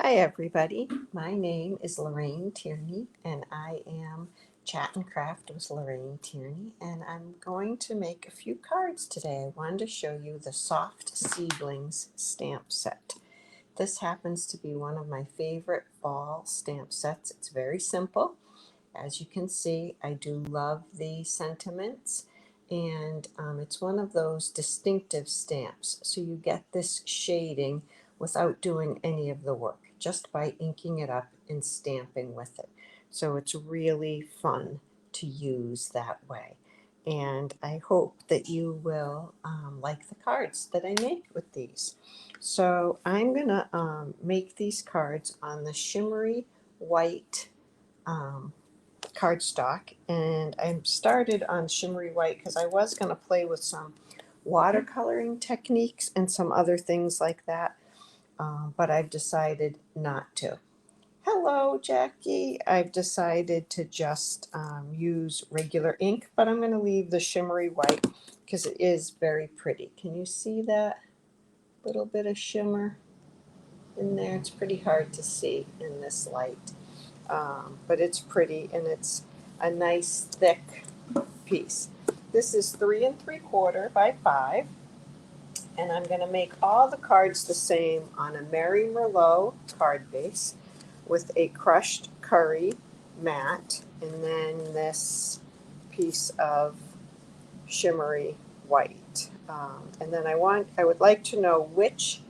Hi everybody, my name is Lorraine Tierney and I am Chat and Craft with Lorraine Tierney, and I'm going to make a few cards today. I wanted to show you the Soft Seedlings stamp set. This happens to be one of my favorite fall stamp sets. It's very simple. As you can see, I do love the sentiments, and it's one of those distinctive stamps. So you get this shading without doing any of the work, just by inking it up and stamping with it. So it's really fun to use that way. And I hope that you will like the cards that I make with these. So I'm going to make these cards on the shimmery white um, cardstock, and I started on shimmery white because I was going to play with some watercoloring techniques and some other things like that, but I've decided not to. Hello, Jackie. I've decided to just use regular ink, but I'm going to leave the shimmery white because it is very pretty. Can you see that little bit of shimmer in there? It's pretty hard to see in this light. But it's pretty, and it's a nice thick piece. This is 3 3/4 by 5, and I'm going to make all the cards the same on a Mary Merlot card base with a crushed curry mat, and then this piece of shimmery white. And then I would like to know which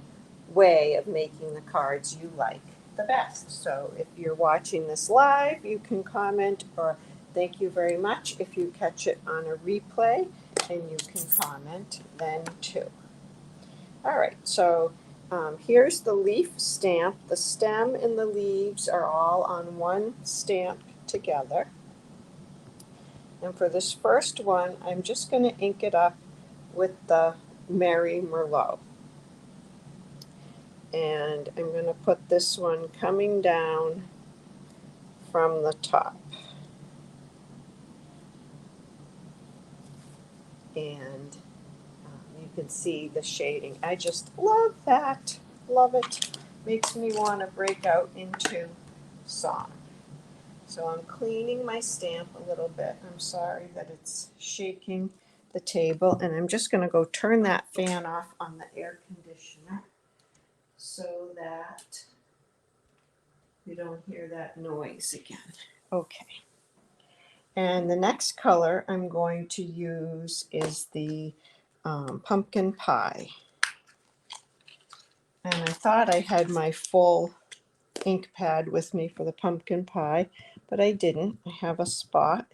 way of making the cards you like the best. So if you're watching this live, you can comment, or thank you very much if you catch it on a replay, and you can comment then too. All right, so here's the leaf stamp. The stem and the leaves are all on one stamp together. And for this first one, I'm just going to ink it up with the Mary Merlot. And I'm going to put this one coming down from the top. And you can see the shading. I just love that. Love it. Makes me want to break out into song. So I'm cleaning my stamp a little bit. I'm sorry that it's shaking the table. And I'm just going to go turn that fan off on the air conditioner so that you don't hear that noise again. Okay. And the next color I'm going to use is the pumpkin pie. And I thought I had my full ink pad with me for the pumpkin pie, but I didn't. I have a spot.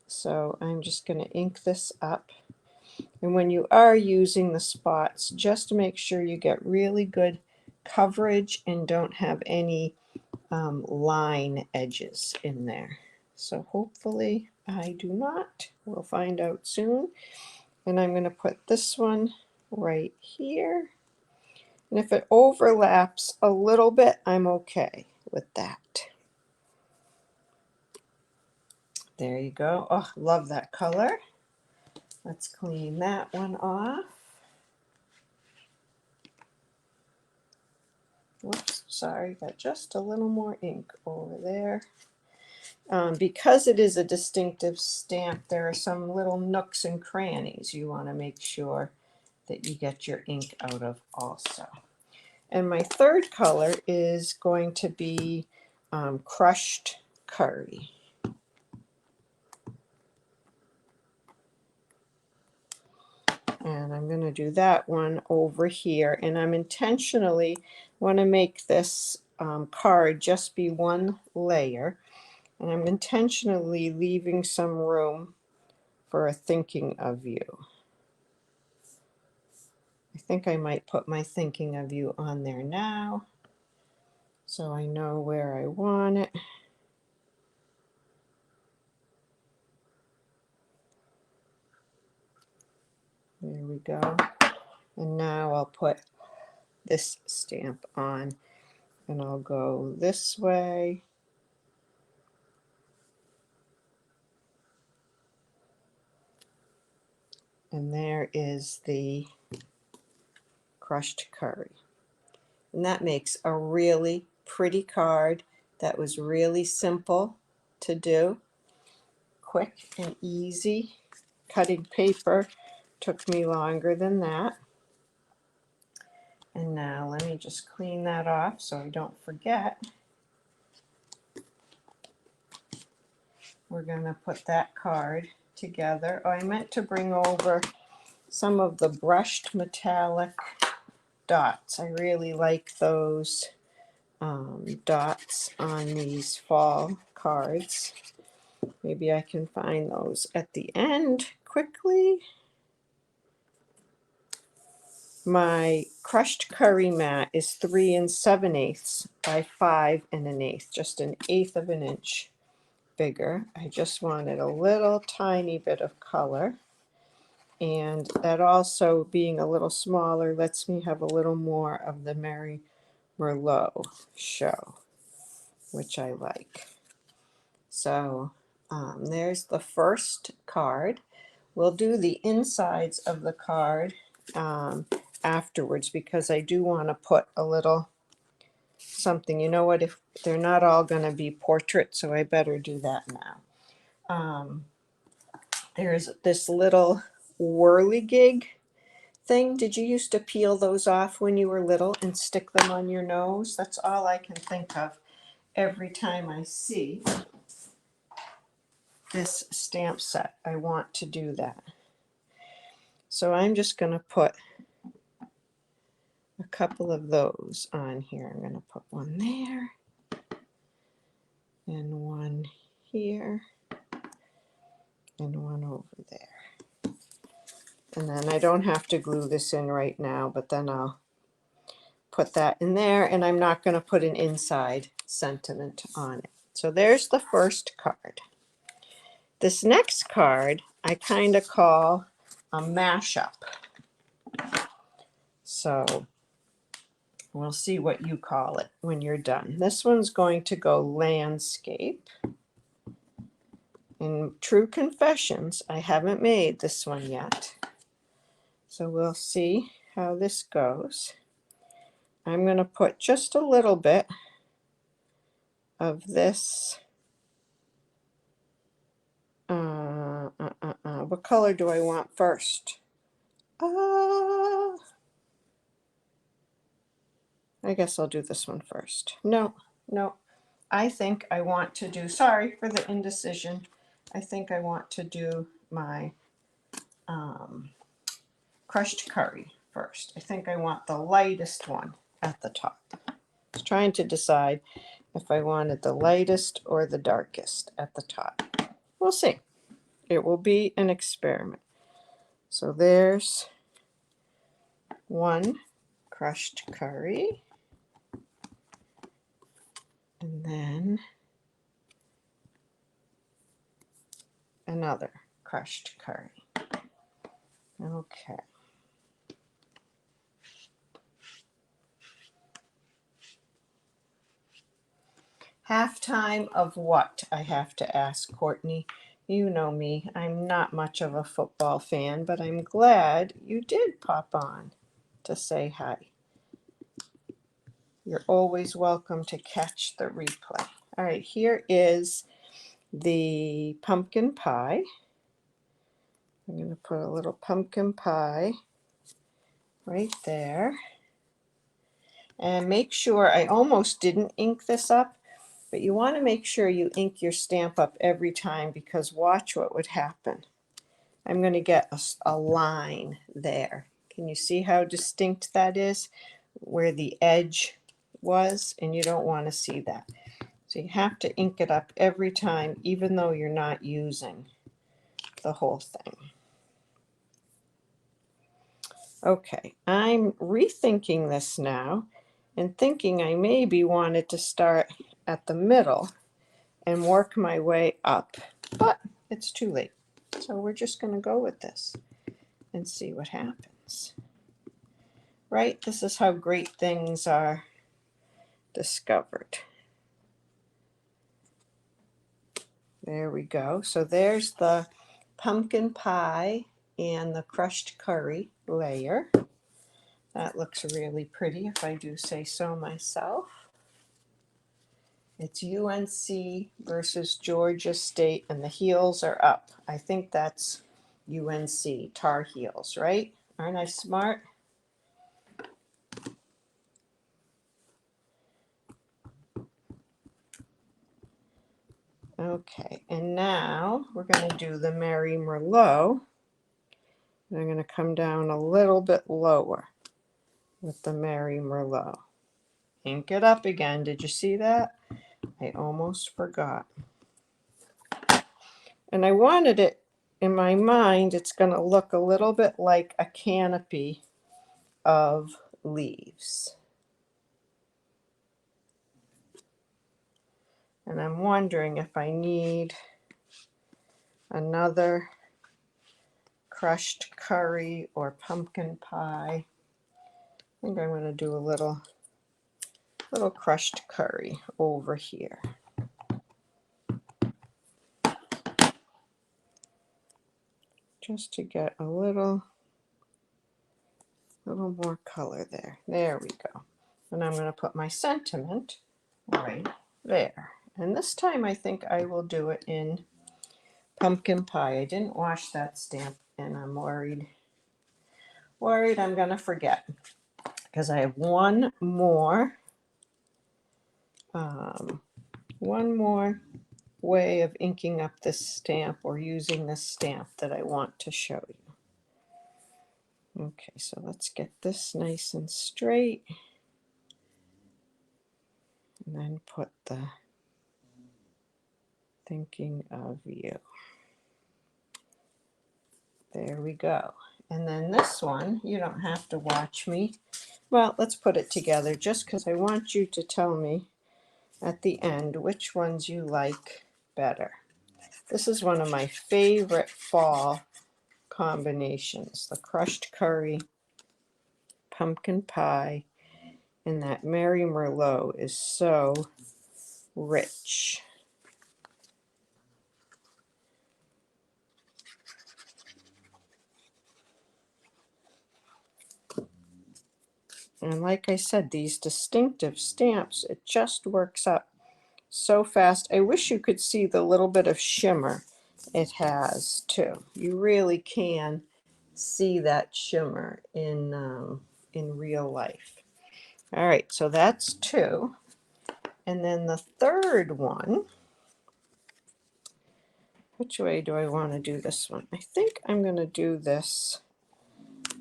So I'm just going to ink this up. And when you are using the spots, just make sure you get really good coverage and don't have any line edges in there. So hopefully I do not. We'll find out soon. And I'm going to put this one right here. And if it overlaps a little bit, I'm okay with that. There you go. Oh, love that color. Let's clean that one off. Whoops, sorry, got just a little more ink over there. Because it is a distinctive stamp, there are some little nooks and crannies you want to make sure that you get your ink out of also. And my third color is going to be crushed curry. And I'm going to do that one over here. And I'm intentionally want to make this card just be one layer. And I'm intentionally leaving some room for a thinking of you. I think I might put my thinking of you on there now, so I know where I want it. There we go. And now I'll put this stamp on, and I'll go this way. And there is the crushed curry. And that makes a really pretty card that was really simple to do, quick and easy. Cutting paper took me longer than that. And now let me just clean that off so I don't forget. We're going to put that card together. Oh, I meant to bring over some of the brushed metallic dots. I really like those dots on these fall cards. Maybe I can find those at the end quickly. My crushed curry mat is 3 7/8 by 5 1/8, just an eighth of an inch bigger. I just wanted a little tiny bit of color, and that also being a little smaller lets me have a little more of the Merry Merlot show, which I like. So there's the first card. We'll do the insides of the card afterwards, because I do want to put a little something. You know what, if they're not all going to be portraits, so I better do that now. There's this little whirligig thing. Did you used to peel those off when you were little and stick them on your nose? That's all I can think of every time I see this stamp set. I want to do that. So I'm just going to put a couple of those on here. I'm going to put one there and one here and one over there. And then I don't have to glue this in right now, but then I'll put that in there, and I'm not going to put an inside sentiment on it. So there's the first card. This next card I kind of call a mashup. So we'll see what you call it when you're done. This one's going to go landscape. In true confessions, I haven't made this one yet. So we'll see how this goes. I'm going to put just a little bit of this. What color do I want first? I guess I'll do this one first. No. I think I want to do, sorry for the indecision, I think I want to do my crushed curry first. I think I want the lightest one at the top. I was trying to decide if I wanted the lightest or the darkest at the top. We'll see. It will be an experiment. So there's one crushed curry. And then another crushed curry. Okay. Halftime of what, I have to ask Courtney. You know me, I'm not much of a football fan, but I'm glad you did pop on to say hi. You're always welcome to catch the replay. All right, here is the pumpkin pie. I'm going to put a little pumpkin pie right there. And make sure, I almost didn't ink this up, but you want to make sure you ink your stamp up every time, because watch what would happen. I'm going to get a line there. Can you see how distinct that is? Where the edge was, and you don't want to see that. So you have to ink it up every time, even though you're not using the whole thing. Okay, I'm rethinking this now and thinking I maybe wanted to start at the middle and work my way up, but it's too late. So we're just going to go with this and see what happens. Right? This is how great things are discovered. There we go. So there's the pumpkin pie and the crushed curry layer. That looks really pretty if I do say so myself. It's UNC versus Georgia State, and the heels are up. I think that's UNC, Tar Heels, right? Aren't I smart? Okay, and now we're going to do the Mary Merlot. And I'm going to come down a little bit lower with the Mary Merlot. Ink it up again. Did you see that? I almost forgot. And I wanted it, in my mind, it's going to look a little bit like a canopy of leaves. And I'm wondering if I need another crushed curry or pumpkin pie. I think I'm going to do a little crushed curry over here. Just to get a little more color there. There we go. And I'm going to put my sentiment right there. And this time I think I will do it in pumpkin pie. I didn't wash that stamp and I'm worried I'm going to forget, because I have one more way of inking up this stamp or using this stamp that I want to show you. Okay, so let's get this nice and straight and then put the thinking of you. There we go. And then this one, you don't have to watch me. Well, let's put it together just because I want you to tell me at the end which ones you like better. This is one of my favorite fall combinations. The crushed curry, pumpkin pie, and that Mary Merlot is so rich. And like I said, these distinctive stamps, it just works up so fast. I wish you could see the little bit of shimmer it has too. You really can see that shimmer in real life. All right, so that's two. And then the third one, which way do I want to do this one? I think I'm going to do this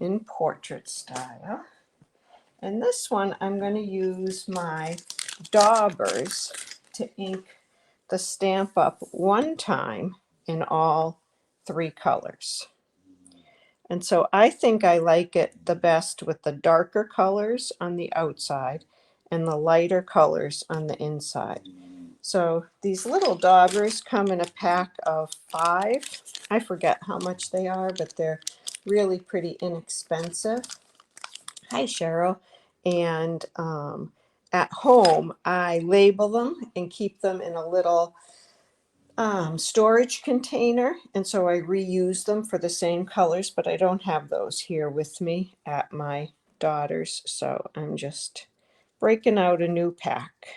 in portrait style. And this one, I'm going to use my daubers to ink the stamp up one time in all three colors. And so I think I like it the best with the darker colors on the outside and the lighter colors on the inside. So these little daubers come in a pack of 5. I forget how much they are, but they're really pretty inexpensive. Hi, Cheryl. And at home, I label them and keep them in a little storage container. And so I reuse them for the same colors, but I don't have those here with me at my daughter's. So I'm just breaking out a new pack.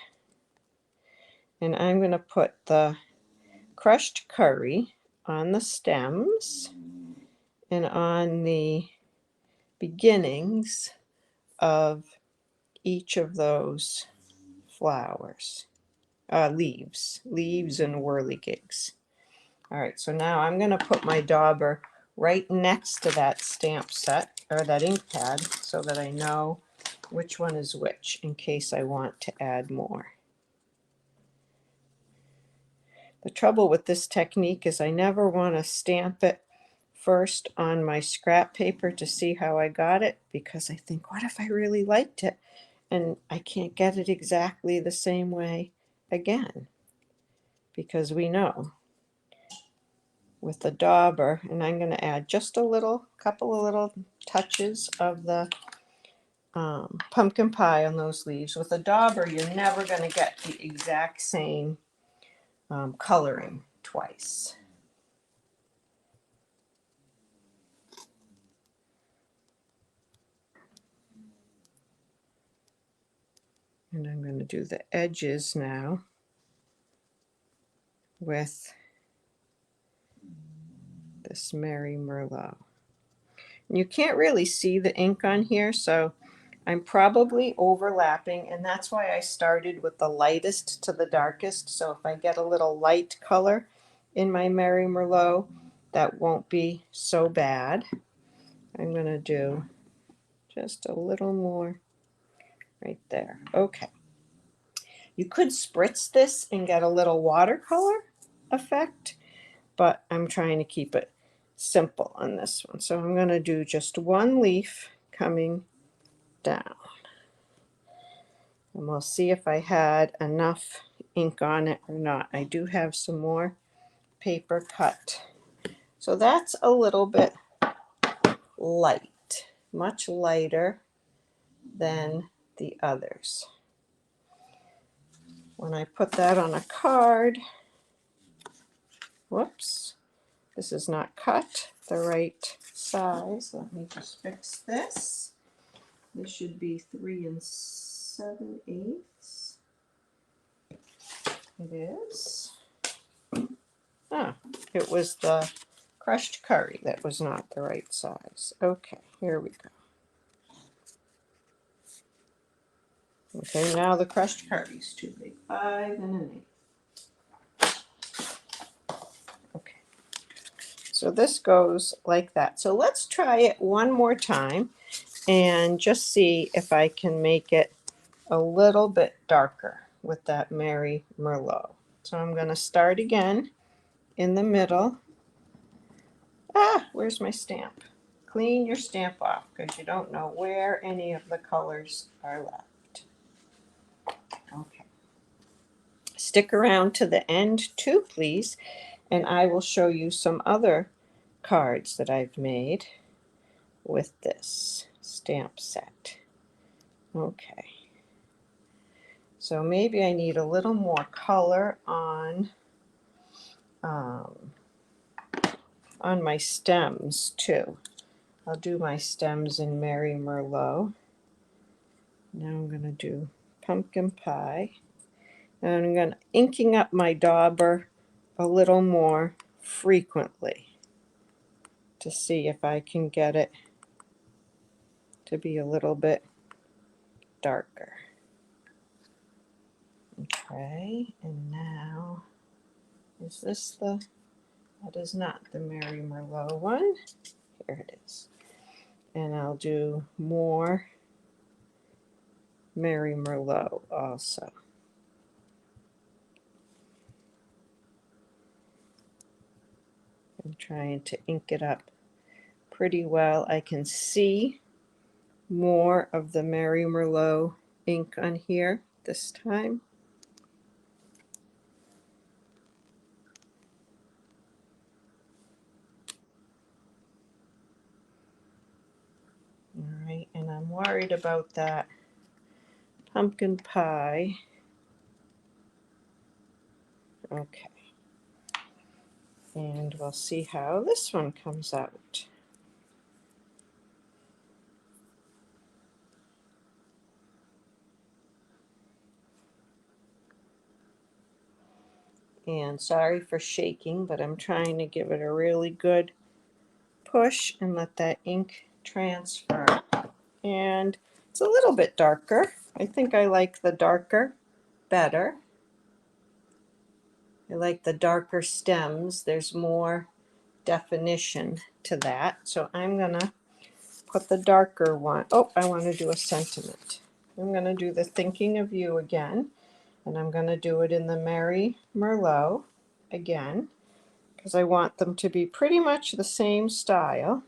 And I'm going to put the crushed curry on the stems and on the beginnings of each of those flowers, leaves and whirligigs. All right, so now I'm going to put my dauber right next to that stamp set, or that ink pad, so that I know which one is which in case I want to add more. The trouble with this technique is I never want to stamp it first on my scrap paper to see how I got it, because I think, what if I really liked it and I can't get it exactly the same way again? Because we know with the dauber, and I'm going to add just a couple of little touches of the pumpkin pie on those leaves. With a dauber, you're never going to get the exact same coloring twice. And I'm going to do the edges now with this Mary Merlot. And you can't really see the ink on here, so I'm probably overlapping, and that's why I started with the lightest to the darkest. So if I get a little light color in my Mary Merlot, that won't be so bad. I'm going to do just a little more right there. Okay. You could spritz this and get a little watercolor effect, but I'm trying to keep it simple on this one. So I'm going to do just one leaf coming down. And we'll see if I had enough ink on it or not. I do have some more paper cut. So that's a little bit light, much lighter than the others. When I put that on a card, whoops, this is not cut the right size. Let me just fix this. This should be 3 7/8. It is. Ah, it was the crushed curry that was not the right size. Okay, here we go. Okay, now the crushed curry is too big. 5 1/8. Okay, so this goes like that. So let's try it one more time and just see if I can make it a little bit darker with that Mary Merlot. So I'm going to start again in the middle. Ah, where's my stamp? Clean your stamp off because you don't know where any of the colors are left. Okay. Stick around to the end too, please, and I will show you some other cards that I've made with this stamp set. Okay. So maybe I need a little more color on my stems too. I'll do my stems in Mary Merlot. Now I'm going to do pumpkin pie. And I'm going to inking up my dauber a little more frequently to see if I can get it to be a little bit darker. Okay, and now, is this the, that is not the Mary Merlot one. Here it is. And I'll do more Mary Merlot also. I'm trying to ink it up pretty well. I can see more of the Mary Merlot ink on here this time. All right, and I'm worried about that pumpkin pie. Okay. And we'll see how this one comes out. And sorry for shaking, but I'm trying to give it a really good push and let that ink transfer. And it's a little bit darker. I think I like the darker better. I like the darker stems. There's more definition to that. So I'm gonna put the darker one. Oh, I want to do a sentiment. I'm going to do the thinking of you again, and I'm going to do it in the Mary Merlot again because I want them to be pretty much the same style,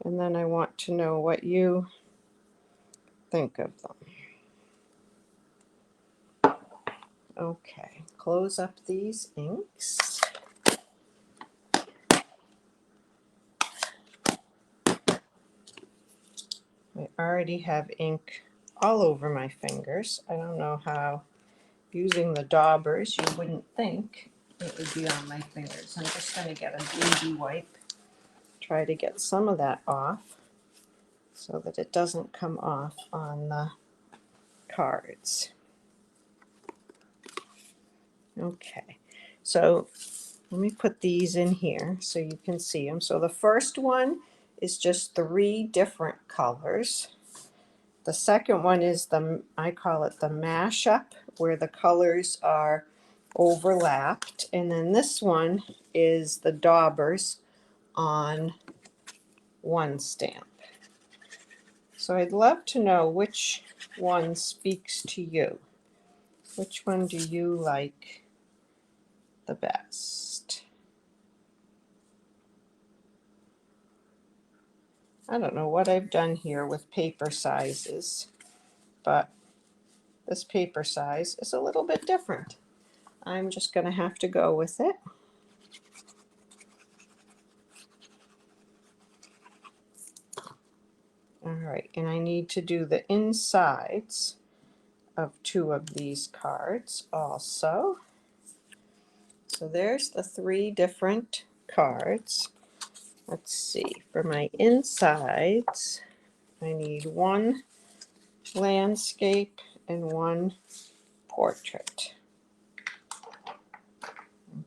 and then I want to know what you think of them. Okay, close up these inks. I already have ink all over my fingers. I don't know how, using the daubers, you wouldn't think it would be on my fingers. I'm just going to get a baby wipe, try to get some of that off so that it doesn't come off on the cards. Okay, so let me put these in here so you can see them. So the first one is just 3 different colors. The second one is I call it the mashup, where the colors are overlapped. And then this one is the daubers on one stamp. So I'd love to know which one speaks to you. Which one do you like the best? I don't know what I've done here with paper sizes, but this paper size is a little bit different. I'm just going to have to go with it. All right, and I need to do the insides of 2 of these cards also. So there's the 3 different cards. Let's see, for my insides, I need 1 landscape and 1 portrait.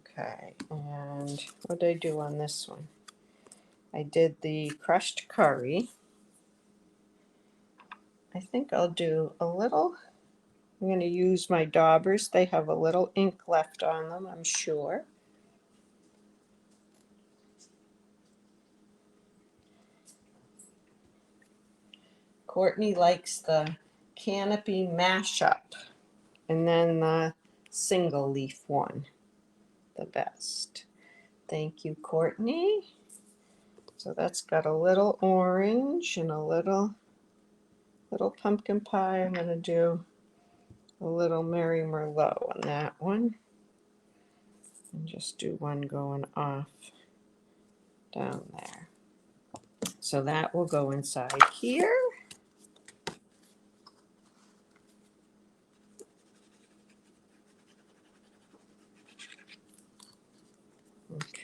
Okay, and what did I do on this one? I did the crushed curry. I think I'll do a little. I'm going to use my daubers. They have a little ink left on them, I'm sure. Courtney likes the canopy mashup and then the single leaf one the best. Thank you, Courtney. So that's got a little orange and a little pumpkin pie. I'm going to do a little Mary Merlot on that one. And just do one going off down there. So that will go inside here.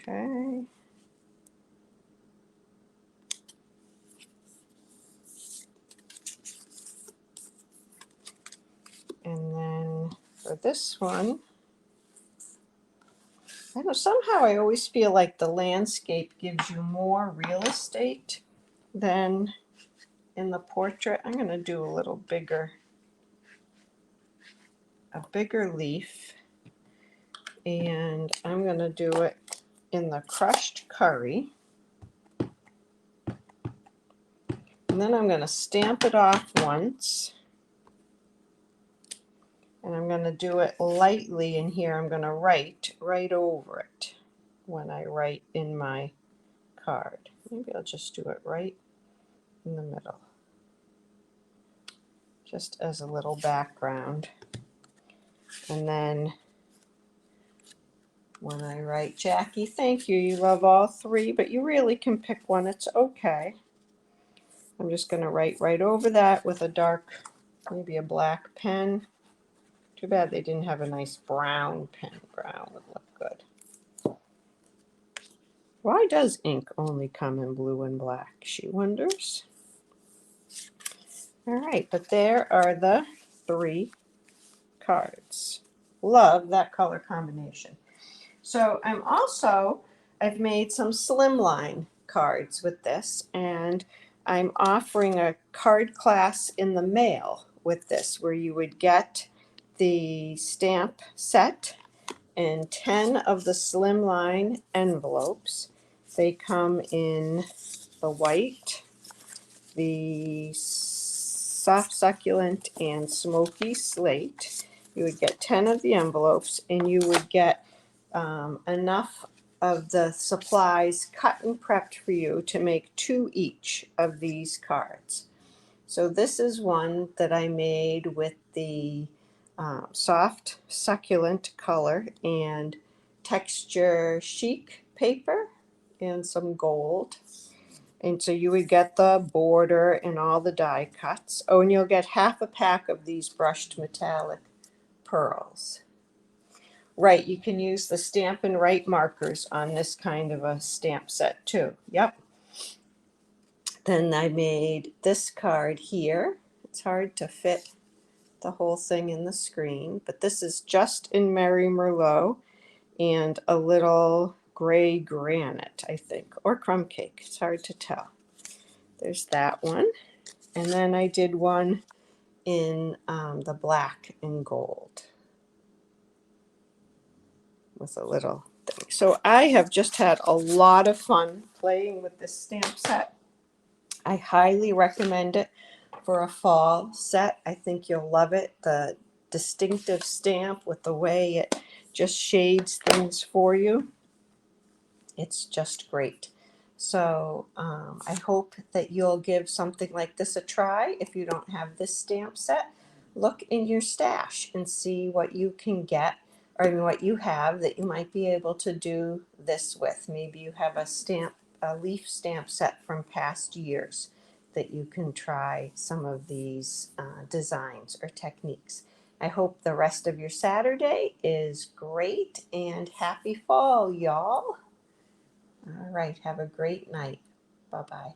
Okay. And then for this one, I know somehow I always feel like the landscape gives you more real estate than in the portrait. I'm going to do a little bigger, a bigger leaf, and I'm going to do it in the crushed curry. And then I'm going to stamp it off once. And I'm going to do it lightly in here. I'm going to write right over it when I write in my card. Maybe I'll just do it right in the middle, just as a little background. And then when I write, Jackie, thank you. You love all 3, but you really can pick one. It's okay. I'm just going to write right over that with a dark, maybe a black pen. Too bad they didn't have a nice brown pen. Brown would look good. Why does ink only come in blue and black, she wonders. All right, but there are the 3 cards. Love that color combination. So I've made some slimline cards with this, and I'm offering a card class in the mail with this, where you would get the stamp set and 10 of the slimline envelopes. They come in the white, the soft succulent, and smoky slate. You would get 10 of the envelopes, and you would get enough of the supplies cut and prepped for you to make 2 each of these cards. So this is one that I made with the soft succulent color and texture chic paper and some gold. And so you would get the border and all the die cuts. Oh, and you'll get half a pack of these brushed metallic pearls. Right, you can use the Stamp and Write markers on this kind of a stamp set too. Yep. Then I made this card here. It's hard to fit the whole thing in the screen, but this is just in Mary Merlot and a little gray granite, I think, or crumb cake. It's hard to tell. There's that one. And then I did one in the black and gold with a little thing. So I have just had a lot of fun playing with this stamp set. I highly recommend it for a fall set. I think you'll love it. The distinctive stamp with the way it just shades things for you. It's just great. So I hope that you'll give something like this a try. If you don't have this stamp set, look in your stash and see what you can get, or I mean, what you have that you might be able to do this with. Maybe you have a leaf stamp set from past years that you can try some of these designs or techniques. I hope the rest of your Saturday is great, and happy fall, y'all. All right, have a great night. Bye-bye.